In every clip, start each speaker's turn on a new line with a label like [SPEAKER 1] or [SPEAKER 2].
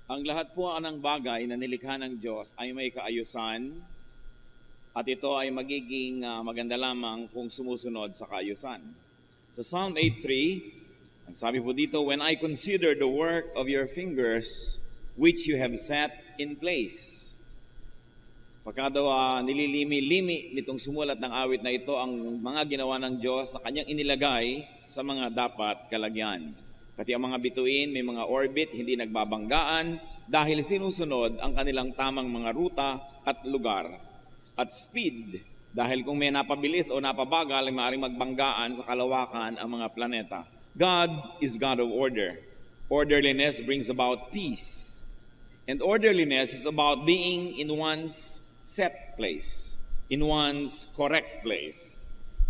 [SPEAKER 1] Ang lahat po ng bagay na nilikha ng Diyos ay may kaayusan at ito ay magiging maganda lamang kung sumusunod sa kaayusan. Sa Psalm 8:3, ang sabi po dito, "When I consider the work of your fingers, which you have set in place." Pagka daw nililimi-limi nitong sumulat ng awit na ito ang mga ginawa ng Diyos na kanyang inilagay sa mga dapat kalagyan. Pati ang mga bituin, may mga orbit, hindi nagbabanggaan dahil sinusunod ang kanilang tamang mga ruta at lugar. At speed, dahil kung may napabilis o napabagal, ay maaaring magbanggaan sa kalawakan ang mga planeta. God is God of order. Orderliness brings about peace. And orderliness is about being in one's set place, in one's correct place.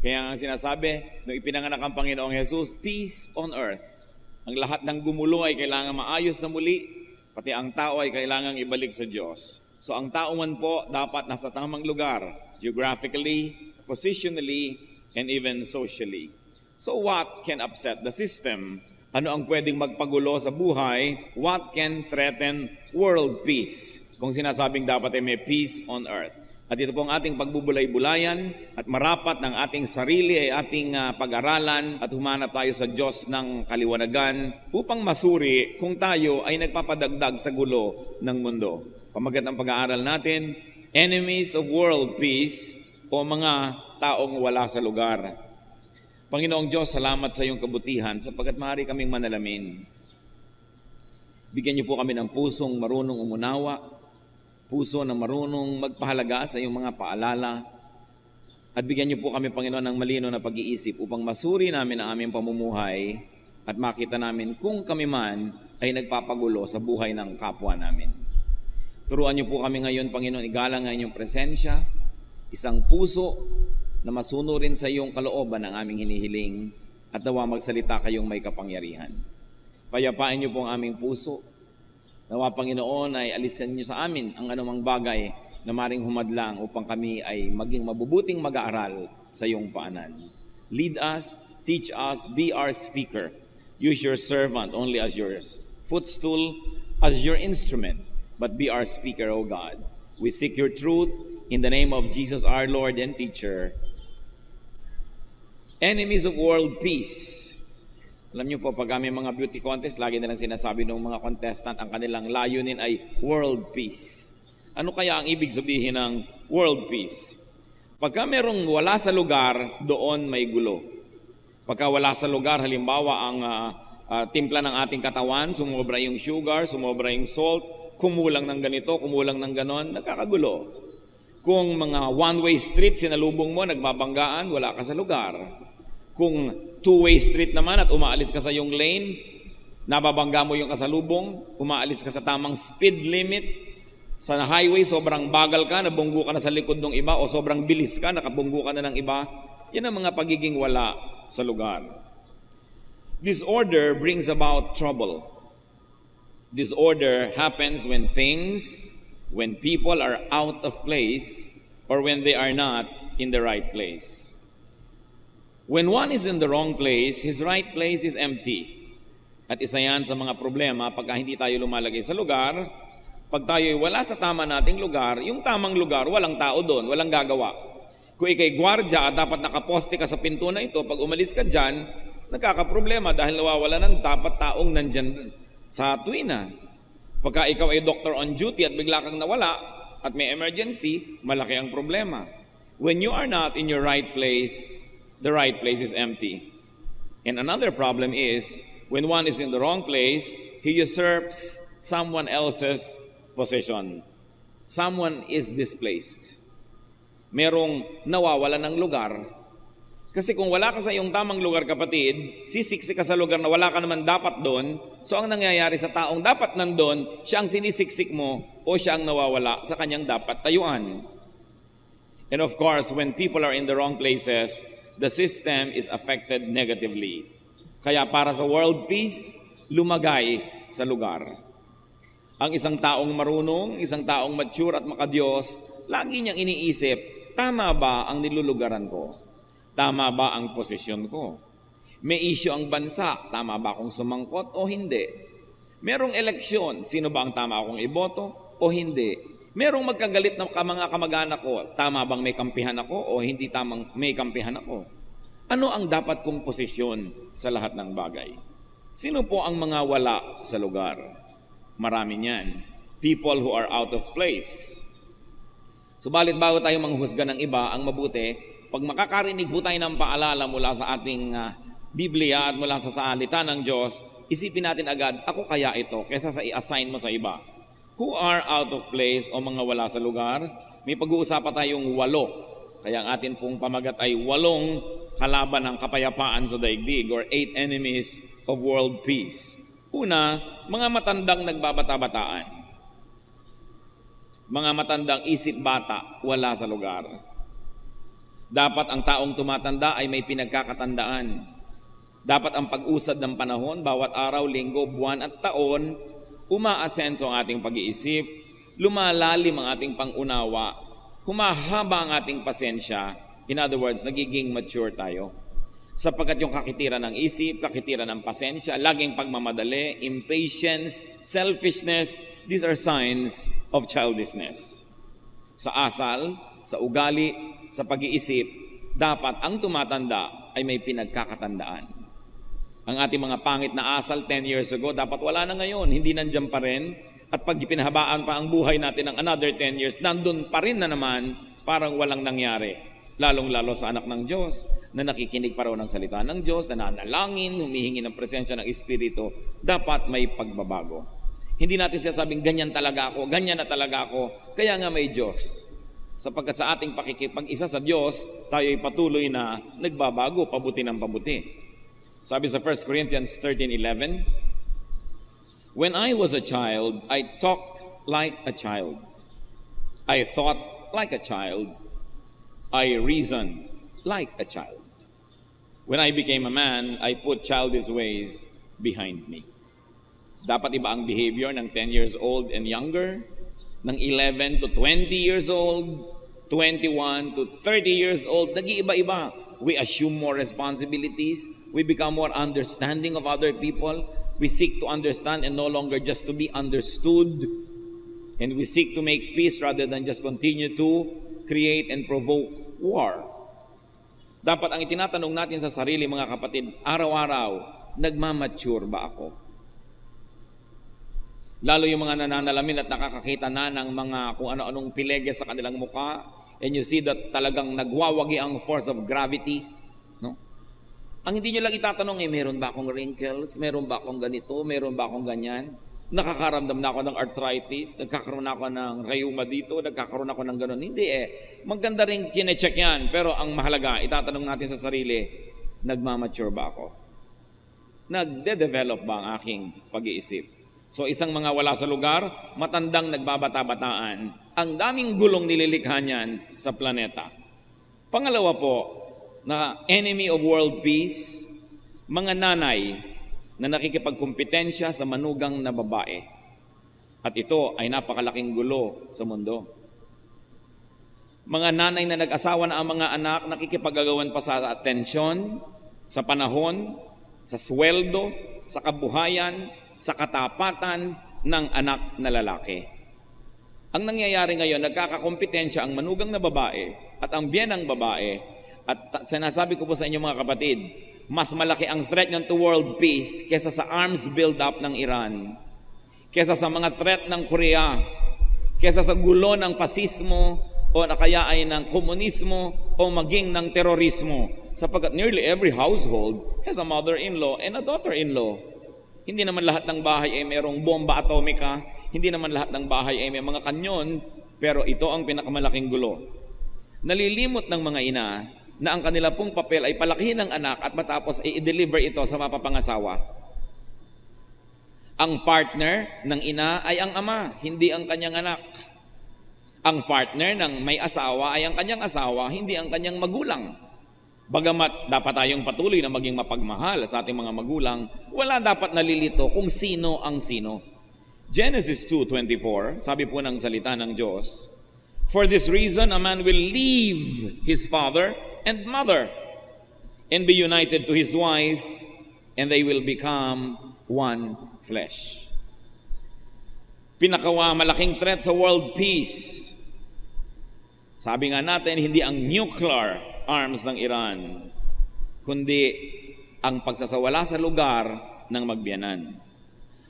[SPEAKER 1] Kaya ang sinasabi, nung ipinanganak ang Panginoong Jesus, peace on earth. Ang lahat ng gumulo ay kailangan maayos na muli, pati ang tao ay kailangan ibalik sa Diyos. So ang tao man po dapat nasa tamang lugar, geographically, positionally, and even socially. So what can upset the system? Ano ang pwedeng magpagulo sa buhay? What can threaten world peace? Kung sinasabing dapat ay may peace on earth. At ito po ang ating pagbubulay-bulayan at marapat ng ating sarili ay ating pag-aralan at humanap tayo sa Diyos ng kaliwanagan upang masuri kung tayo ay nagpapadagdag sa gulo ng mundo. Pamagat ng pag-aaral natin, enemies of world peace o mga taong wala sa lugar. Panginoong Diyos, salamat sa iyong kabutihan sapagkat maaari kaming manalamin. Bigyan niyo po kami ng pusong marunong umunawa, puso na marunong magpahalaga sa iyong mga paalala, at bigyan niyo po kami, Panginoon, ng malino na pag-iisip upang masuri namin ang aming pamumuhay at makita namin kung kami man ay nagpapagulo sa buhay ng kapwa namin. Turuan niyo po kami ngayon, Panginoon, igalang ang inyong presensya, isang puso na masunurin sa iyong kalooban ang aming hinihiling at nawa magsalita kayong may kapangyarihan. Payapain niyo po ang aming puso. Nawa, Panginoon, ay alisan niyo sa amin ang anumang bagay na maring humadlang upang kami ay maging mabubuting mag-aaral sa iyong paanan. Lead us, teach us, be our speaker. Use your servant only as your footstool, as your instrument, but be our speaker, O God. We seek your truth in the name of Jesus, our Lord and teacher. Enemies of world peace. Alam niyo po, pag may mga beauty contest, lagi nilang sinasabi ng mga contestant, ang kanilang layunin ay world peace. Ano kaya ang ibig sabihin ng world peace? Pagka merong wala sa lugar, doon may gulo. Pagka wala sa lugar, halimbawa ang timpla ng ating katawan, sumobra yung sugar, sumobra yung salt, kumulang ng ganito, kumulang ng ganon, nagkakagulo. Kung mga one-way street, sinalubong mo, nagbabanggaan, wala ka sa lugar. Kung two-way street naman at umaalis ka sa iyong lane, nababangga mo yung kasalubong, umaalis ka sa tamang speed limit, sa highway sobrang bagal ka, nabunggo ka na sa likod ng iba, o sobrang bilis ka, nakabunggo ka na ng iba, yan ang mga pagiging wala sa lugar. Disorder brings about trouble. Disorder happens when people are out of place or when they are not in the right place. When one is in the wrong place, his right place is empty. At isa yan sa mga problema pagka hindi tayo lumalagay sa lugar. Pag tayo wala sa tama nating lugar, yung tamang lugar, walang tao doon, walang gagawa. Kung ikay gwardya at dapat nakaposte ka sa pinto na ito, pag umalis ka dyan, nagkakaproblema dahil nawawala ng dapat taong nandyan sa tuwina. Pagka ikaw ay doctor on duty at bigla kang nawala at may emergency, malaki ang problema. When you are not in your right place, the right place is empty. And another problem is, when one is in the wrong place, he usurps someone else's possession. Someone is displaced. Merong nawawala ng lugar. Kasi kung wala ka sa iyong tamang lugar, kapatid, sisiksik ka sa lugar na wala ka naman dapat doon, so ang nangyayari sa taong dapat nandun, siya ang sinisiksik mo o siya ang nawawala sa kanyang dapat tayuan. And of course, when people are in the wrong places, the system is affected negatively. Kaya para sa world peace, lumagay sa lugar. Ang isang taong marunong, isang taong mature at makadiyos, lagi niyang iniisip, tama ba ang nilulugaran ko? Tama ba ang posisyon ko? May issue ang bansa, tama ba akong sumangkot o hindi? Merong eleksyon, sino ba ang tama akong iboto o hindi? Merong magkagalit na mga kamag-anak ko, tama bang may kampihan ako o hindi tamang may kampihan ako? Ano ang dapat kong posisyon sa lahat ng bagay? Sino po ang mga wala sa lugar? Marami niyan. People who are out of place. Subalit bago tayo manghusga ng iba, ang mabuti, pag makakarinig po tayo ng paalala mula sa ating Biblia at mula sa salita ng Diyos, isipin natin agad, ako kaya ito, kaysa sa i-assign mo sa iba. Who are out of place o mga wala sa lugar? May pag-uusapan tayong 8. Kaya ang atin pong pamagat ay 8 kalaban ng kapayapaan sa daigdig or 8 enemies of world peace. Una, mga matandang nagbabata-bataan. Mga matandang isip bata, wala sa lugar. Dapat ang taong tumatanda ay may pinagkakatandaan. Dapat ang pag-usad ng panahon, bawat araw, linggo, buwan at taon, umaasenso ang ating pag-iisip, lumalalim ang ating pangunawa, humahaba ang ating pasensya, in other words, nagiging mature tayo. Sapagkat yung kakitira ng isip, kakitira ng pasensya, laging pagmamadali, impatience, selfishness, these are signs of childishness. Sa asal, sa ugali, sa pag-iisip, dapat ang tumatanda ay may pinagkakatandaan. Ang ating mga pangit na asal 10 years ago, dapat wala na ngayon, hindi nandyan pa rin. At pag ipinahabaan pa ang buhay natin ng another 10 years, nandun pa rin na naman, parang walang nangyari. Lalong-lalo sa anak ng Diyos, na nakikinig pa raw ng salita ng Diyos, na nanalangin, humihingi ng presensya ng Espiritu, dapat may pagbabago. Hindi natin sasabing, ganyan talaga ako, ganyan na talaga ako, kaya nga may Diyos. Sapagkat sa ating pakikipag-isa sa Diyos, tayo ay patuloy na nagbabago, pabuti ng pabuti. Sabi sa 1 Corinthians 13:11, when I was a child, I talked like a child. I thought like a child. I reasoned like a child. When I became a man, I put childish ways behind me. Dapat iba ang behavior ng 10 years old and younger, ng 11 to 20 years old, 21 to 30 years old, nag-iiba-iba. We assume more responsibilities. We become more understanding of other people. We seek to understand and no longer just to be understood. And we seek to make peace rather than just continue to create and provoke war. Dapat ang itinatanong natin sa sarili, mga kapatid, araw-araw, nagmamature ba ako? Lalo yung mga nananalamin at nakakakita na ng mga kung ano-anong pilege sa kanilang mukha, and you see that talagang nagwawagi ang force of gravity, no? Ang hindi nyo lang itatanong meron ba akong wrinkles? Meron ba akong ganito? Meron ba akong ganyan? Nakakaramdam na ako ng arthritis? Nagkakaroon na ako ng rheuma dito? Nagkakaroon ako ng ganon? Hindi Maganda rin chinecheck yan. Pero ang mahalaga, itatanong natin sa sarili, nagmamature ba ako? Nagde-develop ba ang aking pag-iisip? So isang mga wala sa lugar, matandang nagbabata-bataan. Ang daming gulong nililikha niyan sa planeta. Pangalawa po, na enemy of world peace, mga nanay na nakikipagkumpetensya sa manugang na babae. At ito ay napakalaking gulo sa mundo. Mga nanay na nag-asawa na ang mga anak, nakikipagagawan pa sa atensyon, sa panahon, sa sweldo, sa kabuhayan, sa katapatan ng anak na lalaki. Ang nangyayari ngayon, nagkakakompetensya ang manugang na babae at ang biyenang babae. At sinasabi ko po sa inyo mga kapatid, mas malaki ang threat niyan to world peace kesa sa arms build-up ng Iran, kesa sa mga threat ng Korea, kesa sa gulo ng fasismo o kaya ay ng komunismo o maging ng terorismo. Sapagkat nearly every household has a mother-in-law and a daughter-in-law. Hindi naman lahat ng bahay ay mayroong bomba atomika, hindi naman lahat ng bahay ay may mga kanyon, pero ito ang pinakamalaking gulo. Nalilimot ng mga ina na ang kanila pong papel ay palakihin ng anak at matapos i-deliver ito sa mapapangasawa. Ang partner ng ina ay ang ama, hindi ang kanyang anak. Ang partner ng may asawa ay ang kanyang asawa, hindi ang kanyang magulang. Bagamat dapat tayong patuloy na maging mapagmahal sa ating mga magulang, wala dapat nalilito kung sino ang sino. Genesis 2:24, sabi po ng salita ng Diyos, for this reason a man will leave his father and mother and be united to his wife, and they will become one flesh. Malaking threat sa world peace. Sabi nga natin, hindi ang nuclear arms ng Iran, kundi ang pagsasawala sa lugar ng magbiyanan.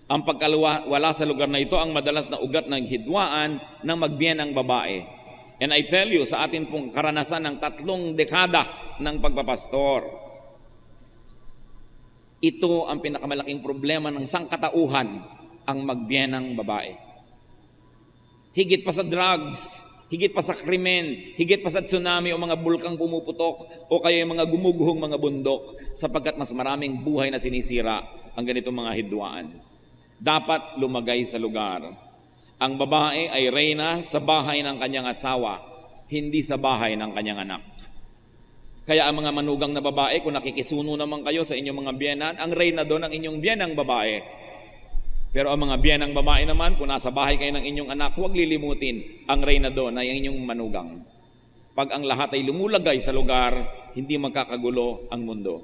[SPEAKER 1] Ang pagkawala sa lugar na ito ang madalas na ugat ng hidwaan ng magbiyanang babae. And I tell you, sa atin pong karanasan ng 3 dekada ng pagpapastor, ito ang pinakamalaking problema ng sangkatauhan, ang magbiyanang babae. Higit pa sa drugs, higit pa sa krimen, higit pa sa tsunami o mga bulkang pumuputok o kaya yung mga gumuguhong mga bundok, sapagkat mas maraming buhay na sinisira ang ganitong mga hidwaan. Dapat lumagay sa lugar. Ang babae ay reyna sa bahay ng kanyang asawa, hindi sa bahay ng kanyang anak. Kaya ang mga manugang na babae, kung nakikisuno naman kayo sa inyong mga biyenan, ang reyna doon ang inyong biyenang babae. Pero ang mga biyenang babae naman, kung nasa bahay kayo ng inyong anak, huwag lilimutin, ang reyna doon ay ang inyong manugang. Pag ang lahat ay lumulagay sa lugar, hindi magkakagulo ang mundo.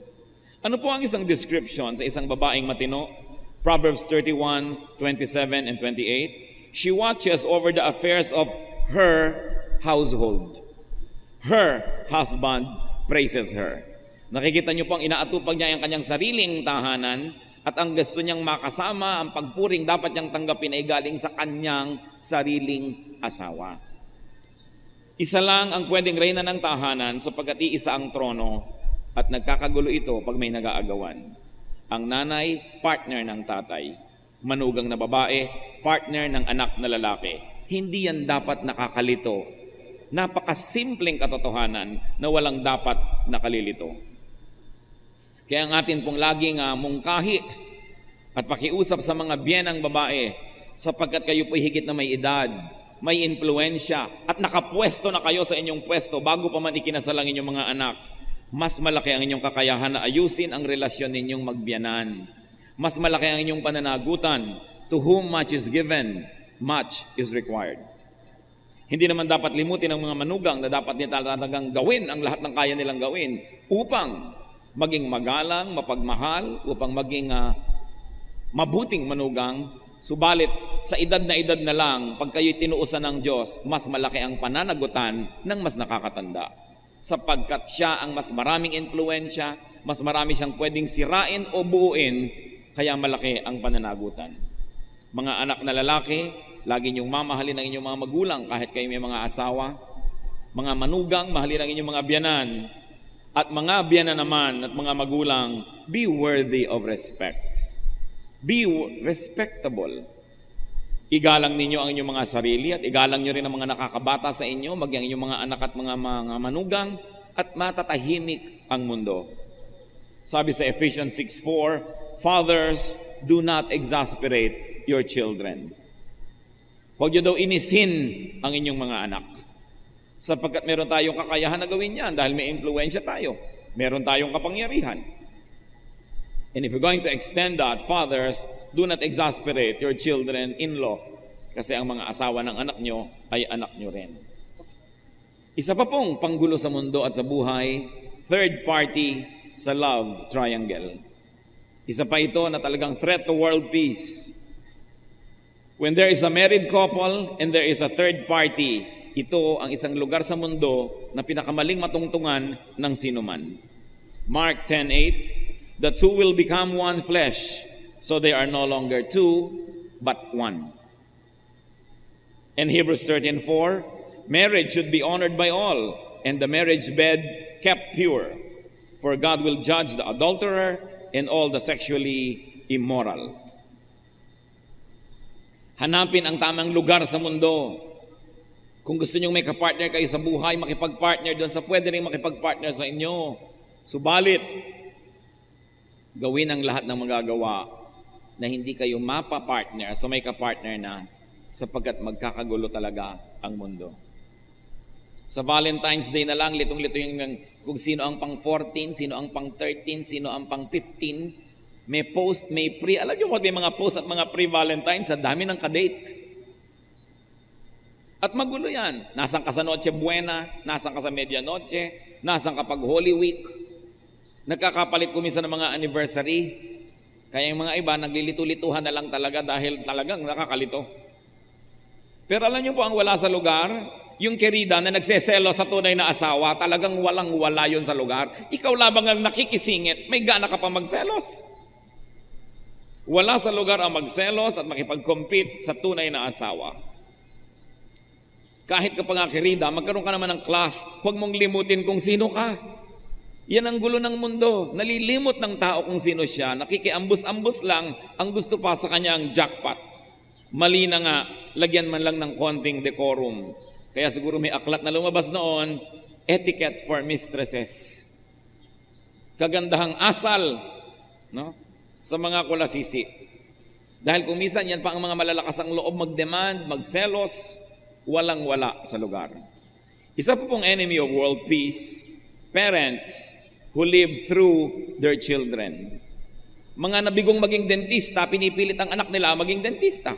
[SPEAKER 1] Ano po ang isang description sa isang babaeng matino? Proverbs 31:27 and 28. She watches over the affairs of her household. Her husband praises her. Nakikita niyo po ang inaatupag niya ang kanyang sariling tahanan, at ang gusto niyang makasama, ang pagpuring dapat niyang tanggapin ay galing sa kanyang sariling asawa. Isa lang ang pwedeng reyna ng tahanan sapagkat iisa ang trono, at nagkakagulo ito pag may nag-aagawan. Ang nanay, partner ng tatay. Manugang na babae, partner ng anak na lalaki. Hindi yan dapat nakakalito. Napakasimpleng katotohanan na walang dapat nakalilito. Kaya ang atin pong laging mungkahi at pakiusap sa mga biyenang babae, sapagkat kayo po'y higit na may edad, may impluensya, at nakapwesto na kayo sa inyong pwesto bago pa man ikinasal ang inyong mga anak. Mas malaki ang inyong kakayahan na ayusin ang relasyon ninyong magbiyanan. Mas malaki ang inyong pananagutan. To whom much is given, much is required. Hindi naman dapat limutin ang mga manugang na dapat nila talagang gawin ang lahat ng kaya nilang gawin upang maging magalang, mapagmahal, upang maging mabuting manugang. Subalit, sa edad na lang, pag kayo'y tinuusan ng Diyos, mas malaki ang pananagutan ng mas nakakatanda. Sapagkat siya ang mas maraming impluensya, mas marami siyang pwedeng sirain o buuin, kaya malaki ang pananagutan. Mga anak na lalaki, lagi niyong mamahalin ang inyong mga magulang kahit kayo may mga asawa. Mga manugang, mahalin ang inyong mga biyanan. At mga biyanan naman at mga magulang, be worthy of respect. Be respectable. Igalang ninyo ang inyong mga sarili at igalang nyo rin ang mga nakakabata sa inyo, maging inyong mga anak at mga manugang, at matatahimik ang mundo. Sabi sa Ephesians 6:4, fathers, do not exasperate your children. Huwag nyo daw inisin ang inyong mga anak. Sapagkat meron tayong kakayahan na gawin yan dahil may impluensya tayo. Meron tayong kapangyarihan. And if you're going to extend that, fathers, do not exasperate your children-in-law, kasi ang mga asawa ng anak nyo ay anak nyo rin. Isa pa pong panggulo sa mundo at sa buhay, third party sa love triangle. Isa pa ito na talagang threat to world peace. When there is a married couple and there is a third party, ito ang isang lugar sa mundo na pinakamaling matungtungan ng sinuman. Mark 10:8, the two will become one flesh, so they are no longer two, but one. In Hebrews 13:4, marriage should be honored by all, and the marriage bed kept pure, for God will judge the adulterer and all the sexually immoral. Hanapin ang tamang lugar sa mundo. Kung gusto nyo may kapartner kayo sa buhay, makipag-partner doon sa pwede rin makipag-partner sa inyo. Subalit, gawin ang lahat ng magagawa na hindi kayo mapapartner sa may kapartner na, sapagkat magkakagulo talaga ang mundo. Sa Valentine's Day na lang, litong-lito yung kung sino ang pang 14, sino ang pang 13, sino ang pang 15. May post, may pre. Alam nyo may mga post at mga pre-Valentine's, sa dami ng kadate. At magulo yan. Nasaan ka sa Noche Buena, nasaan ka sa Medianoche, nasaan ka pag Holy Week. Nagkakapalit kuminsan ng mga anniversary. Kaya yung mga iba, naglilito-lituhan na lang talaga dahil talagang nakakalito. Pero alam niyo po ang wala sa lugar? Yung kerida na nagseselo sa tunay na asawa, talagang walang-wala yun sa lugar. Ikaw labang ang nakikisingit, may gana ka pa magselos. Wala sa lugar ang magselos at makipag-compete sa tunay na asawa. Kahit ka pa nga kerida, magkaroon ka naman ng class, huwag mong limutin kung sino ka. Yan ang gulo ng mundo. Nalilimot ng tao kung sino siya. Nakikiambus-ambus lang ang gusto pa sa kanyang jackpot. Mali na nga, lagyan man lang ng konting decorum. Kaya siguro may aklat na lumabas noon, etiquette for mistresses. Kagandahang asal, no? Sa mga kulasisi. Dahil kung minsan yan pa ang mga malalakas ang loob mag-demand, magselos, walang-wala sa lugar. Isa po pong enemy of world peace, parents who live through their children. Mga nabigong maging dentista, pinipilit ang anak nila maging dentista.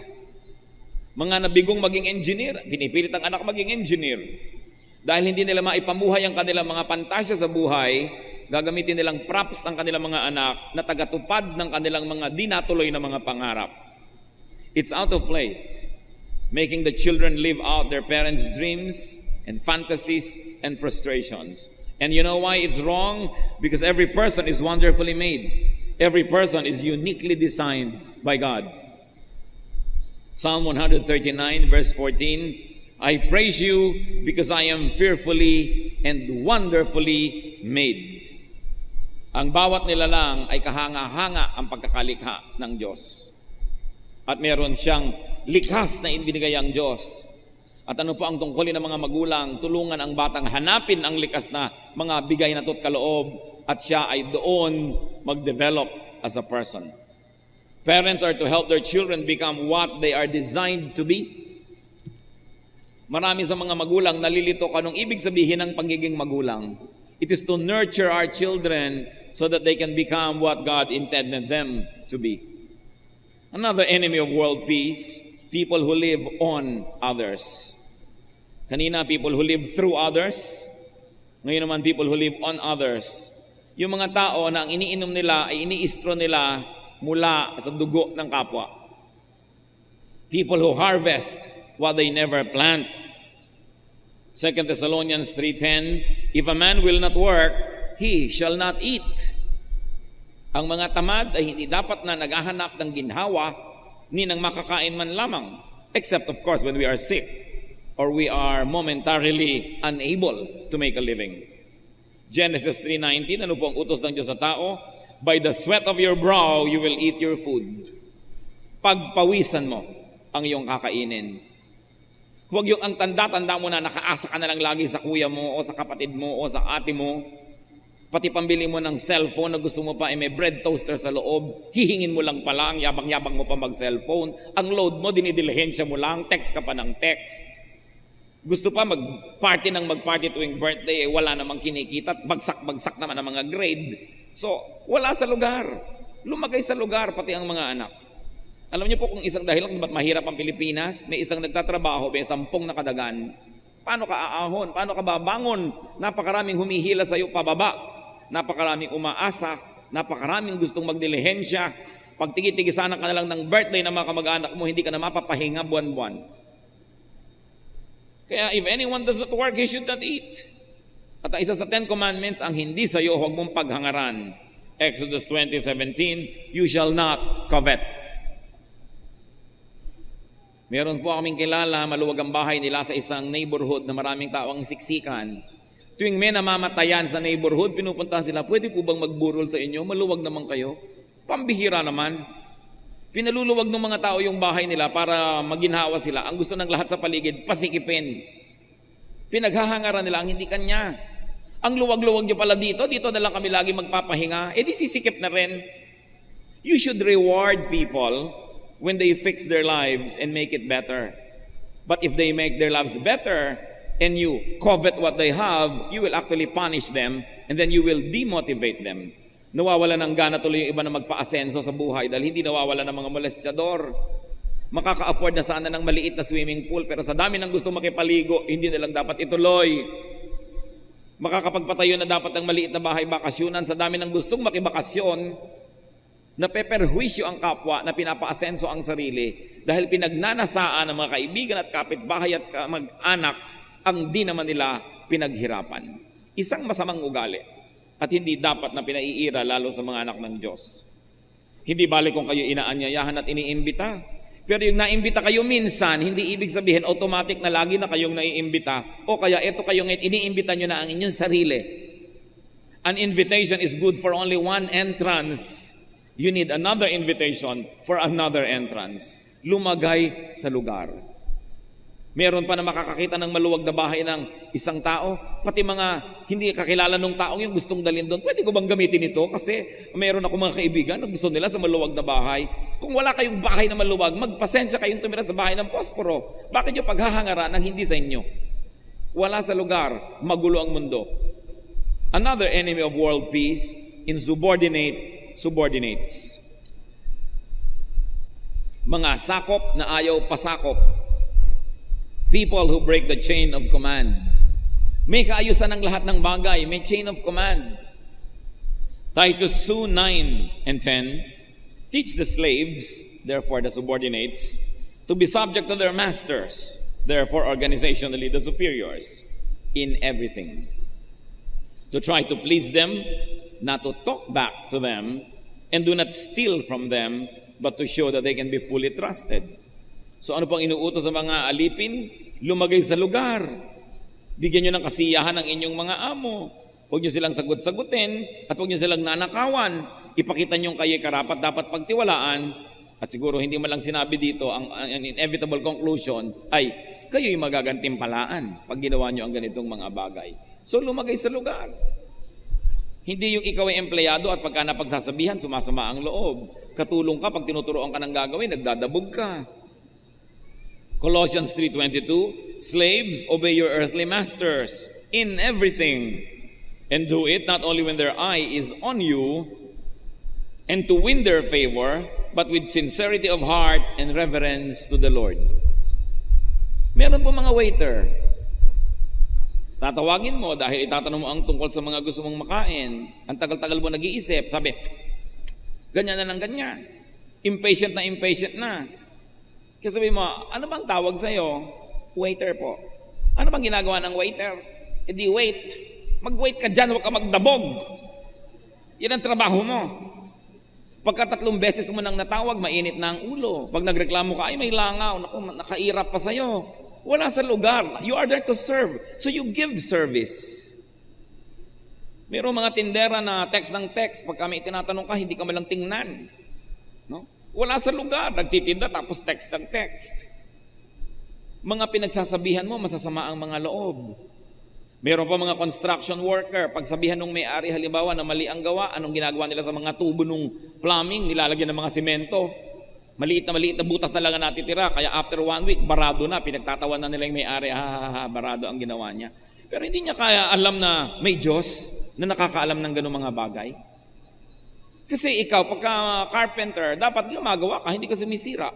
[SPEAKER 1] Mga nabigong maging engineer, pinipilit ang anak maging engineer. Dahil hindi nila maipamuhay ang kanilang mga pantasya sa buhay, gagamitin nilang props ang kanilang mga anak na tagatupad ng kanilang mga dinatuloy na mga pangarap. It's out of place, making the children live out their parents' dreams and fantasies and frustrations. And you know why it's wrong? Because every person is wonderfully made. Every person is uniquely designed by God. Psalm 139 verse 14, I praise you because I am fearfully and wonderfully made. Ang bawat nilalang ay kahanga-hanga ang pagkakalikha ng Diyos. At meron siyang likas na ibinigay ang Diyos. At ano po ang tungkulin ng mga magulang? Tulungan ang batang hanapin ang likas na mga bigay na to't kaloob at siya ay doon mag-develop as a person. Parents are to help their children become what they are designed to be. Marami sa mga magulang nalilito anong ibig sabihin ng pagiging magulang. It is to nurture our children so that they can become what God intended them to be. Another enemy of world peace, people who live on others. Kanina, people who live through others. Ngayon naman, people who live on others. Yung mga tao na ang iniinom nila ay iniistro nila mula sa dugo ng kapwa. People who harvest what they never plant. 2 Thessalonians 3:10, if a man will not work, he shall not eat. Ang mga tamad ay hindi dapat na naghahanap ng ginhawa ni ng makakain man lamang, except of course when we are sick or we are momentarily unable to make a living. Genesis 3:19, ano po ang utos ng Diyos sa tao? By the sweat of your brow, you will eat your food. Pagpawisan mo ang iyong kakainin. Huwag yung ang tanda-tanda mo na nakaasa ka na lang lagi sa kuya mo o sa kapatid mo o sa ate mo. Pati pambili mo ng cellphone na gusto mo pa ay may bread toaster sa loob, hihingin mo lang pala, ang yabang-yabang mo pa mag-cellphone. Ang load mo, dinidilihensya mo lang, text ka pa ng text. Gusto pa mag-party tuwing birthday, wala namang kinikita, bagsak-bagsak naman ang mga grade. So, wala sa lugar. Lumagay sa lugar, pati ang mga anak. Alam niyo po kung isang dahilan kung ba't mahirap ang Pilipinas, may isang nagtatrabaho, may 10 nakadagan. Paano ka aahon? Paano ka babangon? Napakaraming humihila sa iyo pababa. Napakaraming umaasa. Napakaraming gustong magdilihensya. Pag tigi-tigisanan ka na lang ng birthday ng mga kamag-anak mo, hindi ka na mapapahinga buwan-buwan. Kaya if anyone does not work, he should not eat. At ang isa sa 10 Commandments, ang hindi sa iyo, huwag mong paghangaran. Exodus 20:17, you shall not covet. Meron po kaming kilala, maluwag ang bahay nila sa isang neighborhood na maraming tao ang siksikan. Tuwing may namamatayan sa neighborhood, pinupuntahan sila, pwede po bang magburol sa inyo? Maluwag naman kayo. Pambihira naman. Pinaluluwag ng mga tao yung bahay nila para maginhawa sila. Ang gusto ng lahat sa paligid, pasikipin. Pinaghahangaran nila ang hindi kanya. Ang luwag-luwag nyo pala dito na lang kami lagi magpapahinga, di sisikip na rin. You should reward people when they fix their lives and make it better. But if they make their lives better and you covet what they have, you will actually punish them and then you will demotivate them. Nawawala ng gana tuloy yung iba na magpa-asenso sa buhay dahil hindi nawawala ng mga molestyador. Makaka-afford na sana ng maliit na swimming pool pero sa dami ng gusto makipaligo, hindi na lang dapat ituloy. Makakapagpatayo na dapat ng maliit na bahay bakasyunan sa dami ng gustong makibakasyon. Napeperhuisyo ang kapwa, na pinapaasenso ang sarili dahil pinagnanasaan ng mga kaibigan at kapitbahay at mag-anak ang di naman nila pinaghirapan. Isang masamang ugali at hindi dapat na pinaiira lalo sa mga anak ng Diyos. Hindi balik kung kayo inaanyayahan at iniimbita. Pero yung naimbita kayo minsan, hindi ibig sabihin automatic na lagi na kayong naiimbita. O kaya ito kayo ngayon, iniimbita nyo na ang inyong sarili. An invitation is good for only one entrance. You need another invitation for another entrance. Lumagay sa lugar. Meron pa na makakakita ng maluwag na bahay ng isang tao, pati mga hindi kakilala ng taong yung gustong dalhin doon. Pwede ko bang gamitin ito? Kasi meron ako mga kaibigan na gusto nila sa maluwag na bahay. Kung wala kayong bahay na maluwag, magpasensya kayong tumira sa bahay ng posporo. Bakit nyo paghahangaran ng hindi sa inyo? Wala sa lugar, magulo ang mundo. Another enemy of world peace, insubordinate subordinates. Mga sakop na ayaw pasakop. People who break the chain of command. May kaayusan ng lahat ng bagay. May chain of command. Titus 2:9 and 10. Teach the slaves, therefore the subordinates, to be subject to their masters, therefore organizationally the superiors, in everything. To try to please them, not to talk back to them, and do not steal from them, but to show that they can be fully trusted. So ano pang inuutos sa mga alipin? Lumagay sa lugar. Bigyan nyo ng kasiyahan ang inyong mga amo. Huwag nyo silang sagot-sagutin at huwag nyo silang nanakawan. Ipakita nyo kayo karapat dapat pagtiwalaan. At siguro hindi man lang sinabi dito, ang inevitable conclusion ay kayo'y magagantimpalaan pag ginawa nyo ang ganitong mga bagay. So lumagay sa lugar. Hindi yung ikaw ay empleyado at pagka napagsasabihan, sumasama ang loob. Katulong ka, pag tinuturoan ka ng gagawin, nagdadabog ka. Colossians 3:22, slaves, obey your earthly masters in everything, and do it not only when their eye is on you, and to win their favor, but with sincerity of heart and reverence to the Lord. Meron po mga waiter, tatawagin mo dahil itatanong mo ang tungkol sa mga gusto mong makain. Ang tagal-tagal mo nag-iisip, sabi, ganyan na ng ganyan. Impatient na. Kasi sabi mo, ano bang tawag sa'yo? Waiter po. Ano bang ginagawa ng waiter? E di wait. Mag-wait ka dyan, huwag ka magdabog. Yan ang trabaho mo. Pagka 3 beses mo nang natawag, mainit na ang ulo. Pag nagreklamo ka, ay may langaw, naku, nakairap pa sa'yo. Wala sa lugar. You are there to serve. So you give service. Mayroong mga tindera na text ng text. Pag kami tinatanong ka, hindi ka malang tingnan. No? Wala sa lugar, nagtitinda tapos text ng text. Mga pinagsasabihan mo, masasama ang mga loob. Meron pa mga construction worker, pagsabihan ng may-ari halimbawa na mali ang gawa, anong ginagawa nila sa mga tubo ng plumbing, nilalagyan ng mga simento. Maliit na butas na lang ang natitira, kaya after 1 week, barado na, pinagtatawan na nila yung may-ari, barado ang ginawa niya. Pero hindi niya kaya alam na may Diyos na nakakaalam ng ganung mga bagay. Kasi ikaw, pagka carpenter, dapat gumagawa ka, hindi ka sumisira.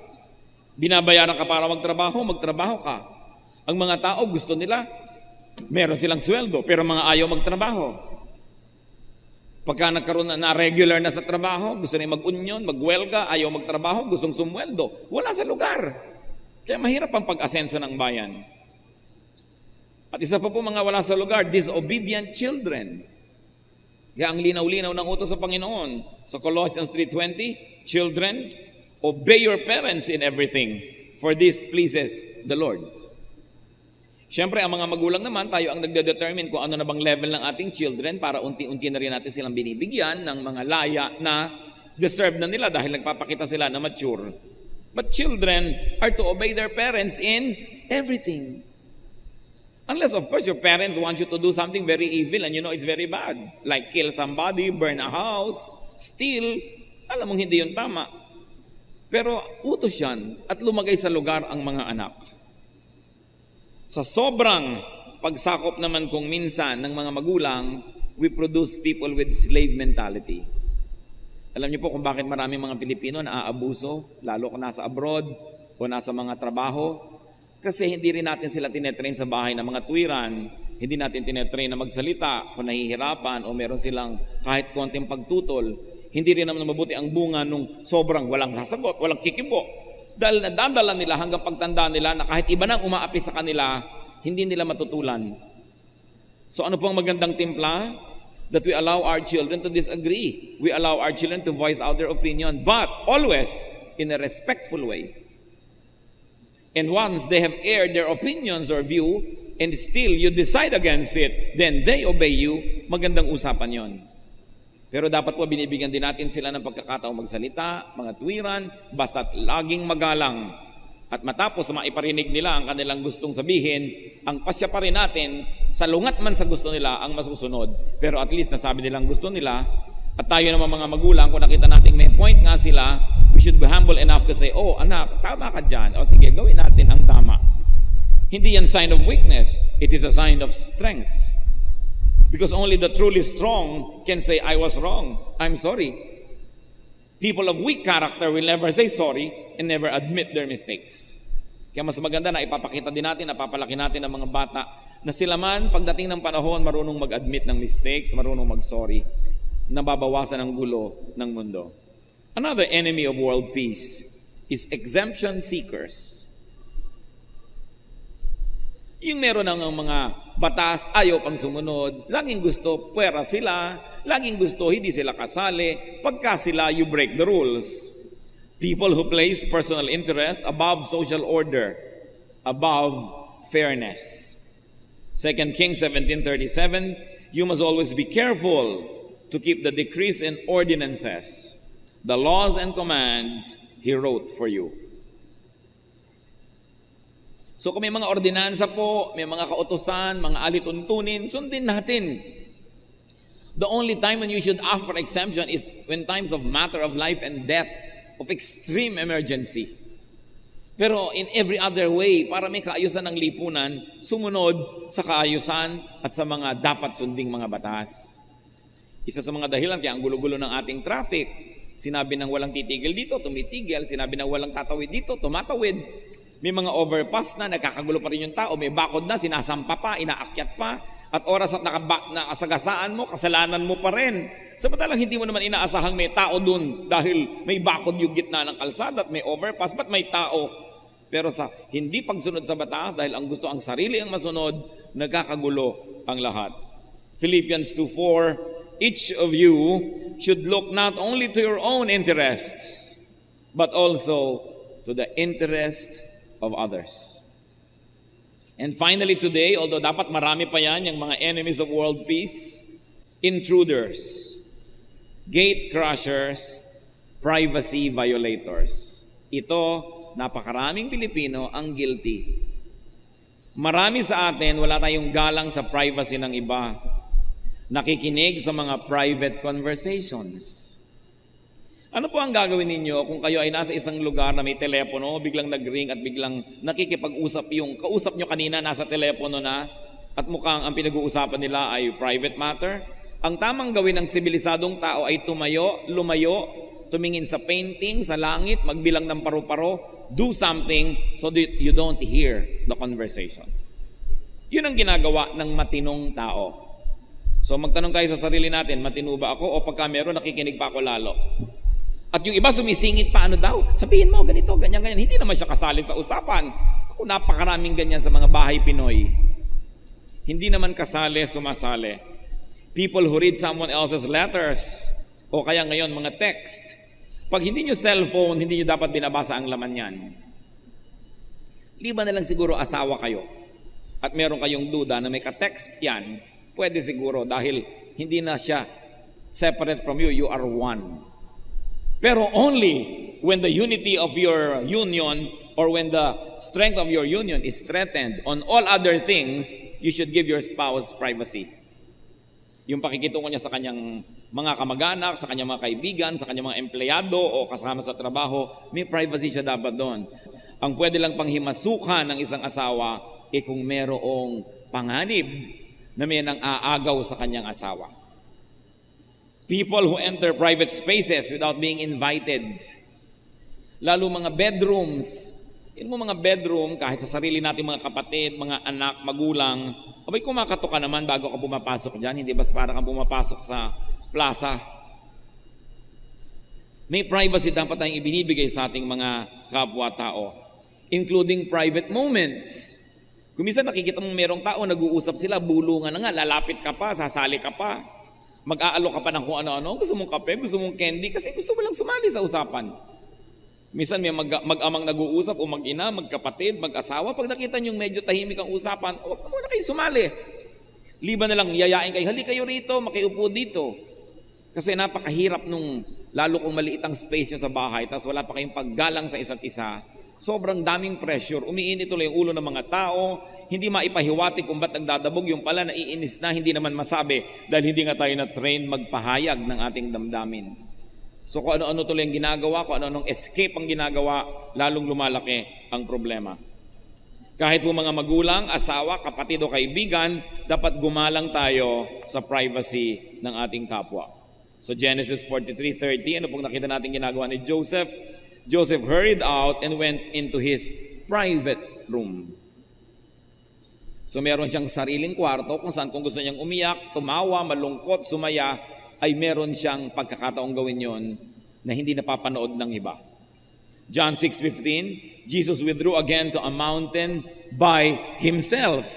[SPEAKER 1] Binabayaran ka para magtrabaho ka. Ang mga tao gusto nila, meron silang sweldo, pero mga ayaw magtrabaho. Pagka nagkaroon na regular na sa trabaho, gusto nila mag-union, mag-welga, ayaw magtrabaho, gustong sumweldo. Wala sa lugar. Kaya mahirap ang pag-asenso ng bayan. At isa pa po mga wala sa lugar, disobedient children. Kaya ang linaw-linaw ng utos sa Panginoon sa Colossians 3:20, children, obey your parents in everything, for this pleases the Lord. Siyempre, ang mga magulang naman, tayo ang nagde-determine kung ano na bang level ng ating children para unti-unti na rin natin silang binibigyan ng mga laya na deserve na nila dahil nagpapakita sila na mature. But children are to obey their parents in everything. Unless, of course, your parents want you to do something very evil and you know it's very bad. Like kill somebody, burn a house, steal. Alam mong hindi yun tama. Pero utos yan at lumagay sa lugar ang mga anak. Sa sobrang pagsakop naman kung minsan ng mga magulang, we produce people with slave mentality. Alam niyo po kung bakit maraming mga Pilipino na aabuso, lalo kung nasa abroad o nasa mga trabaho. Kasi hindi rin natin sila tinetrain sa bahay ng mga tuwiran, hindi natin tinetrain na magsalita kung nahihirapan o meron silang kahit konting pagtutol. Hindi rin naman mabuti ang bunga nung sobrang walang sasagot, walang kikibo. Dahil nadadala nila hanggang pagtanda nila na kahit iba nang umaapi sa kanila, hindi nila matutulan. So ano po ang magandang timpla? That we allow our children to disagree. We allow our children to voice out their opinion, but always in a respectful way. And once they have aired their opinions or view, and still you decide against it, then they obey you, magandang usapan yon. Pero dapat po binibigyan din natin sila ng pagkakataong magsalita, mga tuwiran, basta't laging magalang. At matapos maiparinig nila ang kanilang gustong sabihin, ang pasya pa rin natin, salungat man sa gusto nila ang masusunod. Pero at least nasabi nilang gusto nila, at tayo naman mga magulang, kung nakita natin may point nga sila, we should be humble enough to say, oh anak, tama ka dyan. O sige, gawin natin ang tama. Hindi yan sign of weakness. It is a sign of strength. Because only the truly strong can say, I was wrong. I'm sorry. People of weak character will never say sorry and never admit their mistakes. Kaya mas maganda na ipapakita din natin, napapalaki natin ang mga bata na sila man, pagdating ng panahon, marunong mag-admit ng mistakes, marunong mag-sorry, nababawasan ang gulo ng mundo. Another enemy of world peace is exemption seekers. Yung meron ng mga batas, ayaw pang sumunod, laging gusto, pwera sila, laging gusto, hindi sila kasali, pagka sila, you break the rules. People who place personal interest above social order, above fairness. 2 Kings 17:37, you must always be careful to keep the decrees and ordinances, the laws and commands He wrote for you. So kung may mga ordinansa po, may mga kautusan, mga alituntunin, sundin natin. The only time when you should ask for exemption is when times of matter of life and death, of extreme emergency. Pero in every other way, para may kaayusan ng lipunan, sumunod sa kaayusan at sa mga dapat sunding mga batas. Isa sa mga dahilan kaya ang gulo-gulo ng ating traffic, sinabi ng walang titigil dito, tumitigil, sinabi ng walang tatawid dito, tumatawid. May mga overpass na, nagkakagulo pa rin yung tao, may bakod na, sinasampa pa, inaakyat pa, at oras at nakasagasaan mo, kasalanan mo pa rin. Samantalang hindi mo naman inaasahang may tao dun dahil may bakod yung gitna ng kalsada at may overpass, ba't may tao? Pero sa hindi pagsunod sa batas, dahil ang gusto ang sarili ang masunod, nagkakagulo ang lahat. Philippians 2:4, each of you should look not only to your own interests, but also to the interest of others. And finally today, although dapat marami pa yan, yung mga enemies of world peace, intruders, gate crushers, privacy violators. Ito, napakaraming Pilipino ang guilty. Marami sa atin, wala tayong galang sa privacy ng iba. Nakikinig sa mga private conversations. Ano po ang gagawin ninyo kung kayo ay nasa isang lugar na may telepono, biglang nag-ring at biglang nakikipag-usap yung kausap nyo kanina nasa telepono na at mukhang ang pinag-uusapan nila ay private matter? Ang tamang gawin ng sibilisadong tao ay tumayo, lumayo, tumingin sa painting, sa langit, magbilang ng paru-paro, do something so that you don't hear the conversation. Yun ang ginagawa ng matinong tao. So magtanong tayo sa sarili natin, matino ba ako o pagka meron nakikinig pa ako lalo? At yung iba sumisingit pa, ano daw? Sabihin mo, ganito, ganyan, ganyan. Hindi naman siya kasali sa usapan. Ako napakaraming ganyan sa mga bahay Pinoy. Hindi naman kasali, sumasali. People who read someone else's letters o kaya ngayon mga text. Pag hindi nyo cellphone, hindi nyo dapat binabasa ang laman yan. Liban na lang siguro asawa kayo at meron kayong duda na may ka-text yan, pwede siguro dahil hindi na siya separate from you, you are one. Pero only when the unity of your union or when the strength of your union is threatened. On all other things, you should give your spouse privacy. Yung pakikitungo niya sa kanyang mga kamag-anak, sa kanyang mga kaibigan, sa kanyang mga empleyado o kasama sa trabaho, may privacy siya dapat doon. Ang pwede lang panghimasukan ng isang asawa kung merong panganib na may nang aagaw sa kanyang asawa. People who enter private spaces without being invited. Lalo mga bedrooms. Yung mga bedroom, kahit sa sarili natin mga kapatid, mga anak, magulang, abay kumakato ka naman bago ka pumapasok dyan. Hindi bas para kang pumapasok sa plaza. May privacy dapat tayong ibinibigay sa ating mga kapwa-tao, including private moments. Kung minsan nakikita mong merong tao, nag-uusap sila, bulungan na nga, lalapit ka pa, sasali ka pa, mag-aalok ka pa ng kung ano-ano, gusto mong kape, gusto mong candy, kasi gusto mo lang sumali sa usapan. Minsan may mag-amang nag-uusap o mag-ina, magkapatid, mag-asawa, pag nakita nyo medyo tahimik ang usapan, huwag na muna kayo sumali. Liban na lang, yayain kayo, hali kayo rito, makiupo dito. Kasi napakahirap nung, lalo kung maliit ang space nyo sa bahay, tapos wala pa kayong paggalang sa isa't isa, sobrang daming pressure, umiinit tuloy yung ulo ng mga tao, hindi maipahiwatig kung ba't nagdadabog, yung pala naiinis na, hindi naman masabi, dahil hindi nga tayo na-train magpahayag ng ating damdamin. So kung ano-ano tuloy ang ginagawa, kung ano-anong escape ang ginagawa, lalong lumalaki ang problema. Kahit po mga magulang, asawa, kapatid o kaibigan, dapat gumalang tayo sa privacy ng ating kapwa. So Genesis 43:30, ano pong nakita natin ginagawa ni Joseph? Joseph hurried out and went into his private room. So meron siyang sariling kwarto kung saan kung gusto niyang umiyak, tumawa, malungkot, sumaya, ay meron siyang pagkakataong gawin yon na hindi napapanood ng iba. John 6:15, Jesus withdrew again to a mountain by himself.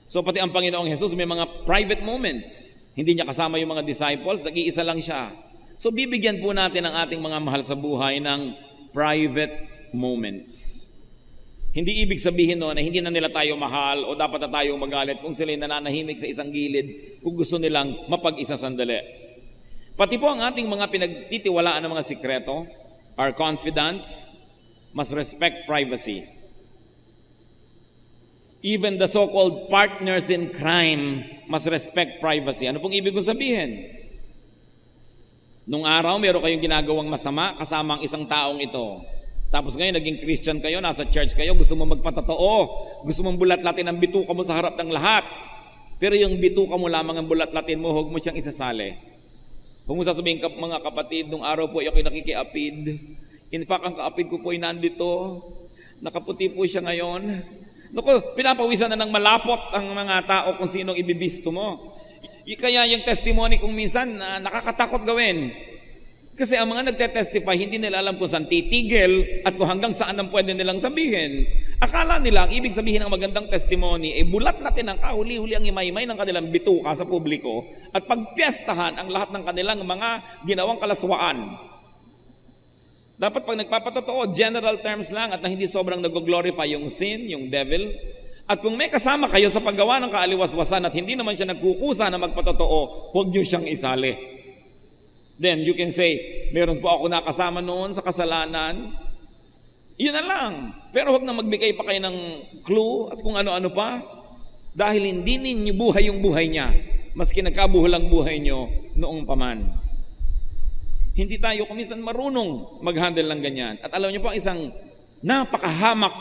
[SPEAKER 1] So pati ang Panginoong Jesus may mga private moments. Hindi niya kasama yung mga disciples, nag-iisa lang siya. So bibigyan po natin ang ating mga mahal sa buhay ng private moments. Hindi ibig sabihin na hindi na nila tayo mahal o dapat na tayong magalit kung sila'y nananahimik sa isang gilid kung gusto nilang mapag-isa sandali. Pati po ang ating mga pinagtitiwalaan ng mga sikreto, our confidants, must respect privacy. Even the so-called partners in crime must respect privacy. Ano pong ibig ko sabihin? Nung araw, meron kayong ginagawang masama kasama ang isang taong ito. Tapos ngayon, naging Christian kayo, nasa church kayo, gusto mo magpatotoo, gusto mong bulat-latin ang bituka mo sa harap ng lahat. Pero yung bituka mo lamang ang bulat-latin mo, huwag mo siyang isasali. Huwag mo sasabihin, mga kapatid, nung araw po ako'y nakikiapid. In fact, ang kaapid ko po ay nandito. Nakaputi po siya ngayon. Naku, pinapawisan na ng malapot ang mga tao kung sinong ibibisto mo. Kaya yung testimony kung minsan nakakatakot gawin. Kasi ang mga nagte-testify, hindi nila alam kung saan titigil at kung hanggang saan ang pwede nilang sabihin. Akala nila, ang ibig sabihin ng magandang testimony, bulat natin ang kahuli-huli ang imaymay ng kanilang bituka sa publiko at pagpiestahan ang lahat ng kanilang mga ginawang kalaswaan. Dapat pag nagpapatotoo, general terms lang at na hindi sobrang nag-glorify yung sin, yung devil. At kung may kasama kayo sa paggawa ng kaaliwaswasan at hindi naman siya nagkukusa na magpatotoo, huwag niyo siyang isali. Then you can say, meron po ako nakasama noon sa kasalanan. Yun na lang. Pero huwag na magbigay pa kayo ng clue at kung ano-ano pa. Dahil hindi ninyo buhay yung buhay niya. Maski nagkabuhol ang buhay niyo noong paman. Hindi tayo kumisan marunong mag-handle ng ganyan. At alam niyo po, isang napakahamak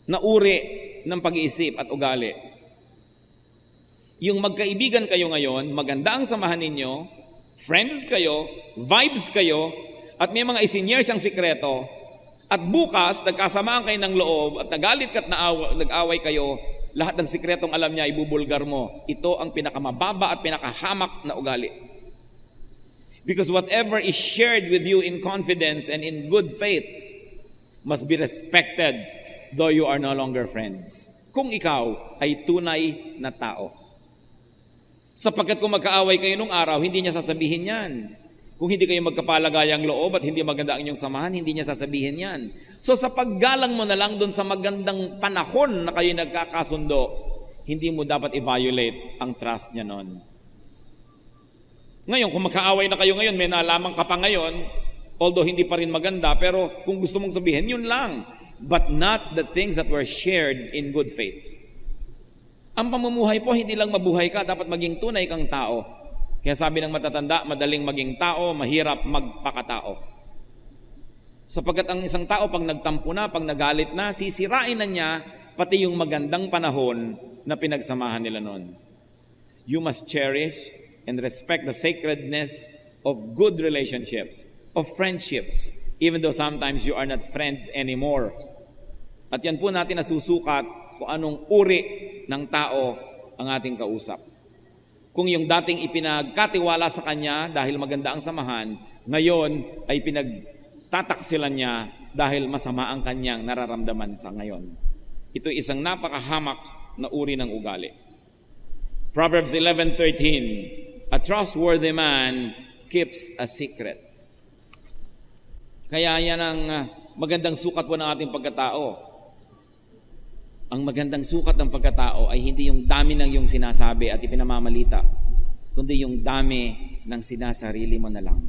[SPEAKER 1] na uri ng pag-iisip at ugali. Yung magkaibigan kayo ngayon, maganda ang samahan ninyo, friends kayo, vibes kayo, at may mga isinyer siyang sikreto, at bukas, nagkasamaan kayo ng loob, at nagalit ka at nag-away kayo, lahat ng sikretong alam niya, ibubulgar mo. Ito ang pinakamababa at pinakahamak na ugali. Because whatever is shared with you in confidence and in good faith must be respected though you are no longer friends. Kung ikaw ay tunay na tao. Sapagkat kung magkaaway kayo nung araw, hindi niya sasabihin yan. Kung hindi kayo magkapalagayang loob at hindi maganda ang inyong samahan, hindi niya sasabihin yan. So sa paggalang mo na lang doon sa magandang panahon na kayo nagkakasundo, hindi mo dapat i-violate ang trust niya noon. Ngayon, kung magkaaway na kayo ngayon, may nalaman ka pa ngayon, although hindi pa rin maganda, pero kung gusto mong sabihin, yun lang. But not the things that were shared in good faith. Ang pamumuhay po, hindi lang mabuhay ka, dapat maging tunay kang tao. Kaya sabi ng matatanda, madaling maging tao, mahirap magpakatao. Sapagkat ang isang tao, pag nagtampo na, pag nagalit na, sisirain na niya, pati yung magandang panahon na pinagsamahan nila noon. You must cherish and respect the sacredness of good relationships, of friendships, even though sometimes you are not friends anymore. At yan po natin nasusukat kung anong uri ng tao ang ating kausap. Kung yung dating ipinagkatiwala sa kanya dahil maganda ang samahan, Ngayon ay pinagtataksilan niya dahil masama ang kanyang nararamdaman sa ngayon. Ito isang napakahamak na uri ng ugali. Proverbs 11:13, a trustworthy man keeps a secret. Kaya yan ang magandang sukat po ng ating pagkatao. Ang magandang sukat ng pagkatao ay hindi yung dami ng iyong sinasabi at ipinamamalita, kundi yung dami ng sinasarili mo na lang.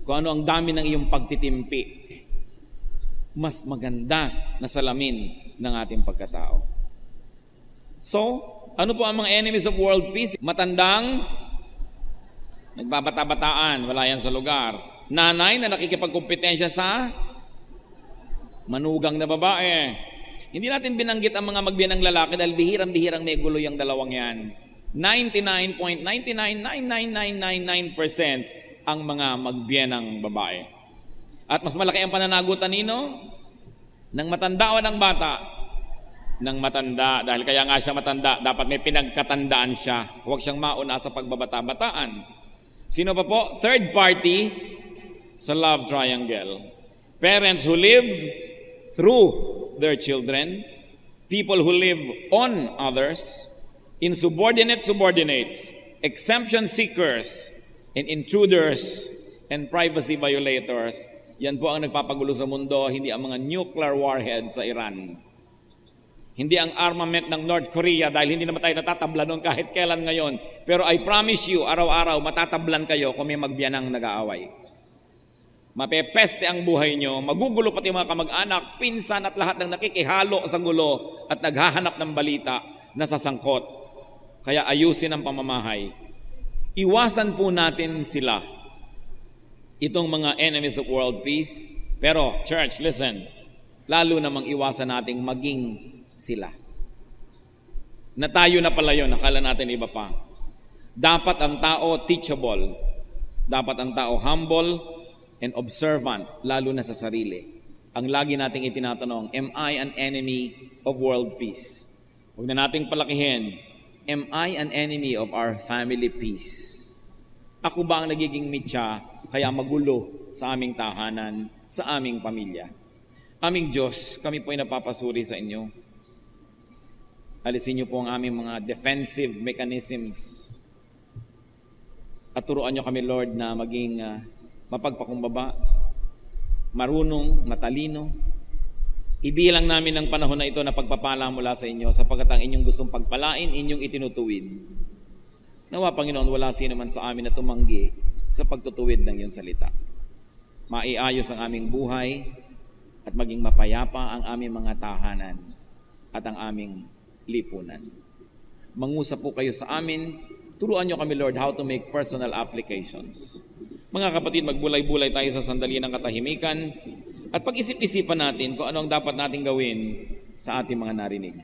[SPEAKER 1] Kung ano ang dami ng iyong pagtitimpi, mas maganda na salamin ng ating pagkatao. So, ano po ang mga enemies of world peace? Matandang, nagbabata-bataan, wala yan sa lugar. Nanay na nakikipagkompetensya sa manugang na babae. Hindi natin binanggit ang mga magbiyanang lalaki dahil bihirang-bihirang may gulo yung dalawang yan. 99.999999% ang mga magbiyanang babae. At mas malaki ang pananagutan nino ng matanda o ng bata? Ng matanda. Dahil kaya nga siya matanda, dapat may pinagkatandaan siya. Huwag siyang mauna sa pagbabata-bataan. Sino pa po? Third party sa love triangle. Parents who live through their children, people who live on others, insubordinate subordinates, exemption seekers, and intruders, and privacy violators. Yan po ang nagpapagulo sa mundo, hindi ang mga nuclear warhead sa Iran. Hindi ang armament ng North Korea dahil hindi naman tayo natatablan noon kahit kailan ngayon. Pero I promise you, araw-araw matatablan kayo kung may magbiyanang nag-aaway. Mapepeste ang buhay nyo, magugulo pati mga kamag-anak, pinsan at lahat ng nakikihalo sa gulo at naghahanap ng balita na sasangkot. Kaya ayusin ang pamamahay. Iwasan po natin sila, itong mga enemies of world peace. Pero, church, listen, lalo namang iwasan nating maging sila. Na tayo na pala yun, akala natin iba pa. Dapat ang tao teachable. Dapat ang tao humble and observant, lalo na sa sarili. Ang lagi nating itinatanong, am I an enemy of world peace? Huwag na nating palakihin, am I an enemy of our family peace? Ako ba ang nagiging mitya, kaya magulo sa aming tahanan, sa aming pamilya? Aming Diyos, kami po ay napapasuri sa inyo. Alisin niyo po ang aming mga defensive mechanisms. At turuan niyo kami, Lord, na maging mapagpakumbaba, marunong, matalino. Ibilang namin ang panahon na ito na pagpapala mula sa inyo sapagkat ang inyong gustong pagpalain, inyong itinutuwid. Nawa, Panginoon, wala sino man sa amin na tumanggi sa pagtutuwid ng iyong salita. Maiayos ang aming buhay at maging mapayapa ang aming mga tahanan at ang aming lipunan. Mangusap po kayo sa amin. Turuan niyo kami, Lord, how to make personal applications. Mga kapatid, magbulay-bulay tayo sa sandali ng katahimikan at pag-isip-isipan natin kung ano ang dapat nating gawin sa ating mga narinig.